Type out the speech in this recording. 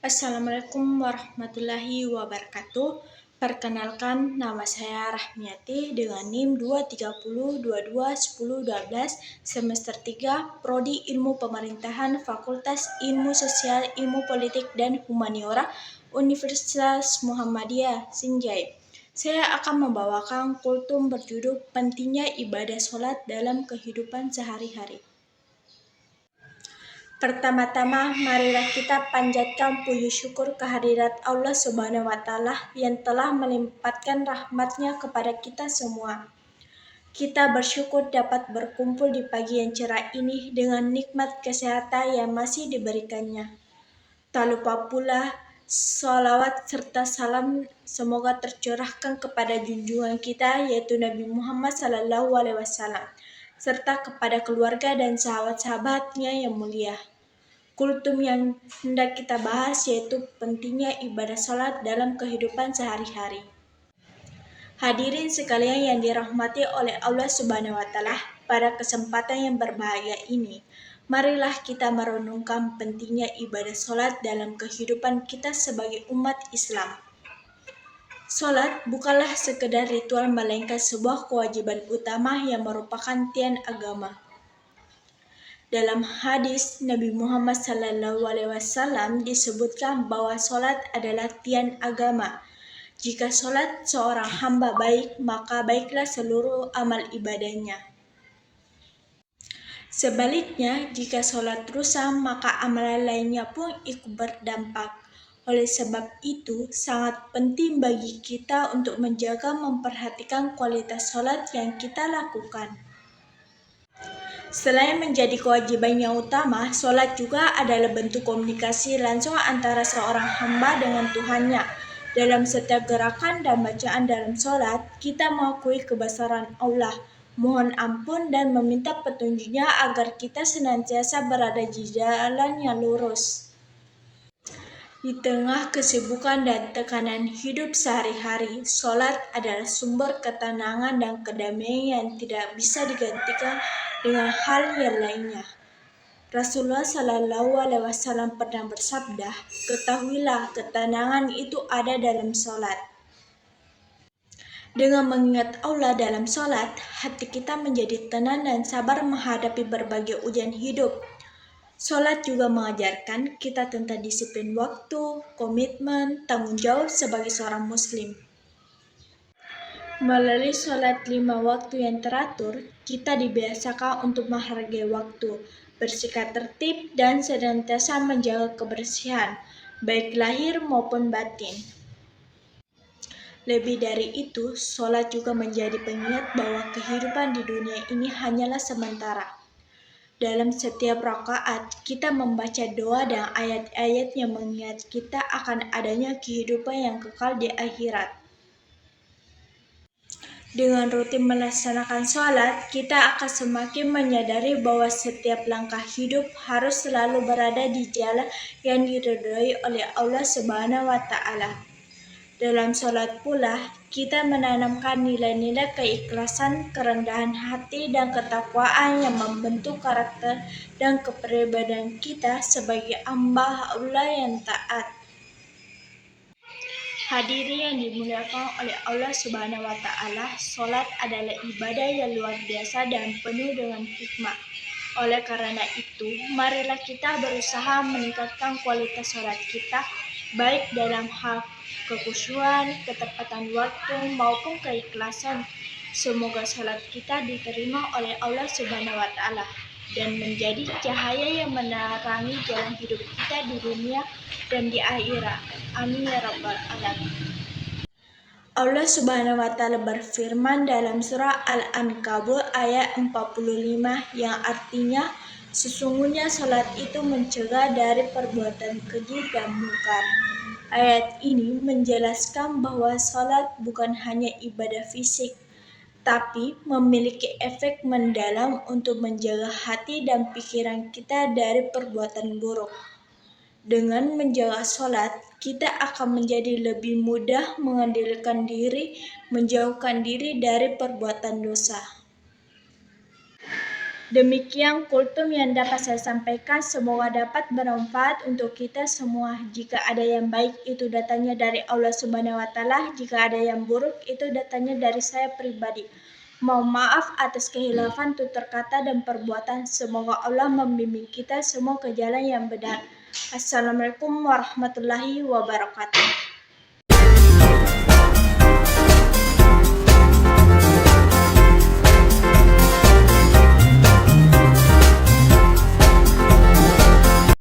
Assalamualaikum warahmatullahi wabarakatuh. Perkenalkan, nama saya Rahmiati dengan NIM 230221012 semester 3 Prodi Ilmu Pemerintahan Fakultas Ilmu Sosial, Ilmu Politik dan Humaniora Universitas Muhammadiyah Sinjai. Saya akan membawakan kultum berjudul Pentingnya Ibadah Sholat dalam Kehidupan Sehari-hari. Pertama-tama, marilah kita panjatkan puji syukur kehadirat Allah Subhanahu wa Ta'ala yang telah melimpahkan rahmat-Nya kepada kita semua. Kita bersyukur dapat berkumpul di pagi yang cerah ini dengan nikmat kesehatan yang masih diberikannya. Tak lupa pula, salawat serta salam semoga tercurahkan kepada junjungan kita yaitu Nabi Muhammad SAW serta kepada keluarga dan sahabat-sahabatnya yang mulia. Kultum yang hendak kita bahas yaitu pentingnya ibadah sholat dalam kehidupan sehari-hari. Hadirin sekalian yang dirahmati oleh Allah Subhanahu wa Ta'ala, pada kesempatan yang berbahagia ini, marilah kita merenungkan pentingnya ibadah sholat dalam kehidupan kita sebagai umat Islam. Sholat bukanlah sekedar ritual melainkan sebuah kewajiban utama yang merupakan tiang agama. Dalam hadis Nabi Muhammad SAW disebutkan bahwa sholat adalah tiang agama. Jika sholat seorang hamba baik, maka baiklah seluruh amal ibadahnya. Sebaliknya, jika sholat rusak, maka amalan lainnya pun ikut berdampak. Oleh sebab itu, sangat penting bagi kita untuk menjaga memperhatikan kualitas sholat yang kita lakukan. Selain menjadi kewajiban yang utama, sholat juga adalah bentuk komunikasi langsung antara seorang hamba dengan Tuhannya. Dalam setiap gerakan dan bacaan dalam sholat, kita mengakui kebesaran Allah, mohon ampun dan meminta petunjuknya agar kita senantiasa berada di jalan yang lurus. Di tengah kesibukan dan tekanan hidup sehari-hari, sholat adalah sumber ketenangan dan kedamaian yang tidak bisa digantikan dengan hal yang lainnya. Rasulullah SAW pernah bersabda, "Ketahuilah, ketenangan itu ada dalam sholat." Dengan mengingat Allah dalam sholat, hati kita menjadi tenang dan sabar menghadapi berbagai ujian hidup. Sholat juga mengajarkan kita tentang disiplin waktu, komitmen, tanggung jawab sebagai seorang muslim. Melalui sholat 5 waktu yang teratur, kita dibiasakan untuk menghargai waktu, bersikap tertib, dan senantiasa menjaga kebersihan, baik lahir maupun batin. Lebih dari itu, sholat juga menjadi pengingat bahwa kehidupan di dunia ini hanyalah sementara. Dalam setiap rakaat, kita membaca doa dan ayat-ayat yang mengingat kita akan adanya kehidupan yang kekal di akhirat. Dengan rutin melaksanakan sholat, kita akan semakin menyadari bahwa setiap langkah hidup harus selalu berada di jalan yang diridhoi oleh Allah Subhanahu wa Ta'ala. Dalam sholat pula, kita menanamkan nilai-nilai keikhlasan, kerendahan hati, dan ketakwaan yang membentuk karakter dan kepribadian kita sebagai hamba Allah yang taat. Hadirin yang dimuliakan oleh Allah Subhanahu wa Ta'ala, sholat adalah ibadah yang luar biasa dan penuh dengan hikmah. Oleh karena itu, marilah kita berusaha meningkatkan kualitas sholat kita, baik dalam hal kekhusyuan, ketepatan waktu, maupun keikhlasan. Semoga sholat kita diterima oleh Allah Subhanahu wa Ta'ala dan menjadi cahaya yang menerangi jalan hidup kita di dunia dan di akhirat. Amin ya rabbal alamin. Allah Subhanahu wa Ta'ala berfirman dalam surah Al-Ankabut ayat 45 yang artinya, sesungguhnya salat itu mencegah dari perbuatan keji dan mungkar. Ayat ini menjelaskan bahwa salat bukan hanya ibadah fisik, tapi memiliki efek mendalam untuk menjaga hati dan pikiran kita dari perbuatan buruk. Dengan menjaga sholat, kita akan menjadi lebih mudah mengendalikan diri, menjauhkan diri dari perbuatan dosa. Demikian kultum yang dapat saya sampaikan, semoga dapat bermanfaat untuk kita semua. Jika ada yang baik, itu datangnya dari Allah Subhanahu wa Ta'ala. Jika ada yang buruk, itu datangnya dari saya pribadi. Mohon maaf atas kehilafan tutur kata dan perbuatan. Semoga Allah membimbing kita semua ke jalan yang benar. Assalamualaikum warahmatullahi wabarakatuh.